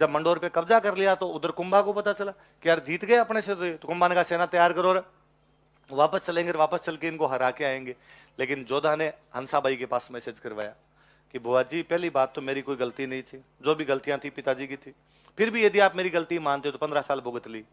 जब मंडोर पे कब्जा कर लिया तो उधर कुंभा को पता चला कि यार जीत गए अपने से, तो कुंभा ने कहा सेना तैयार करो, वापस चलेंगे, वापस चल के इनको हरा के आएंगे। लेकिन जोधा ने हंसाबाई के पास मैसेज करवाया कि बुआ जी पहली बात तो मेरी कोई गलती नहीं थी, जो भी गलतियां थी पिताजी की थी, फिर भी यदि आप मेरी गलती मानते हो तो 15 साल भुगत ली,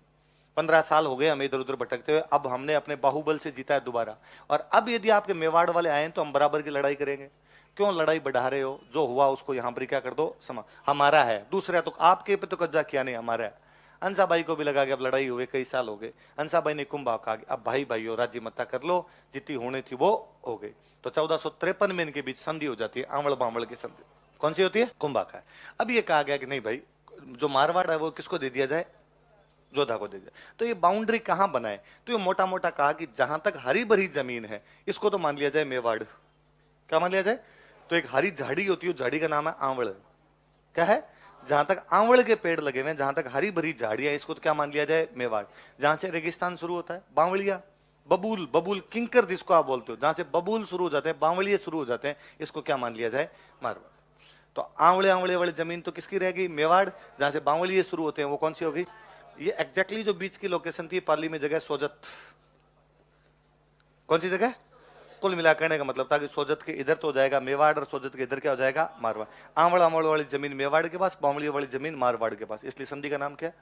15 साल हो गए हमें इधर उधर भटकते हुए, अब हमने अपने बाहुबल से जीता है दोबारा, और अब यदि आपके मेवाड़ वाले आए तो हम बराबर की लड़ाई करेंगे। क्यों लड़ाई बढ़ा रहे हो? जो हुआ उसको यहाँ पर क्या कर दो, समा हमारा है, दूसरा तो आपके पे तो कब्जा किया नहीं, हमारा है। हंसाबाई को भी लगा कि अब लड़ाई हुए कई साल हो गए। हंसाबाई ने कुंभा कहा अब भाई भाइयों राज्य मत्ता कर लो, जितनी होनी थी वो हो गई। तो 1453 में इनके बीच संधि हो जाती है, आंवल बांवल की संधि। कौन सी होती है? कुंभा का। अब ये कहा गया कि नहीं भाई, जो मारवाड़ है वो किसको दे दिया जाए? जोधा को दे दिया। तो ये बाउंड्री कहां बनाए? तो ये मोटा मोटा कहा कि जहां तक हरी भरी जमीन है इसको तो मान लिया जाए मेवाड़। क्या मान लिया जाए? तो एक हरी झाड़ी होती है, झाड़ी का नाम है आंवल। क्या है? जहां तक आंवल के पेड़ लगे हुए, जहां तक हरी भरी झाड़ियां, इसको तो क्या मान लिया जाए? मेवाड़। जहां से रेगिस्तान शुरू होता है, बावलिया, बबूल, बबूल किंकर जिसको आप बोलते हो, जहां से बबूल शुरू हो जाते हैं, बावलिए शुरू हो जाते हैं, इसको क्या मान लिया जाए? मारवाड़। तो आंवले आंवले वाली जमीन तो किसकी रहेगी? मेवाड़। जहां से बावलिए शुरू होते हैं वो कौन सी होगी? ये एग्जैक्टली जो बीच की लोकेशन थी पाली में जगह सोजत। कौन सी जगह? कुल मिला करने का मतलब था कि सोजत के इधर तो हो जाएगा मेवाड़, और सोजत के इधर क्या हो जाएगा? मारवाड़। आंवड़ आंवड़ वाली जमीन मेवाड़ के पास, बावली वाली जमीन मारवाड़ के पास, इसलिए संधि का नाम क्या है?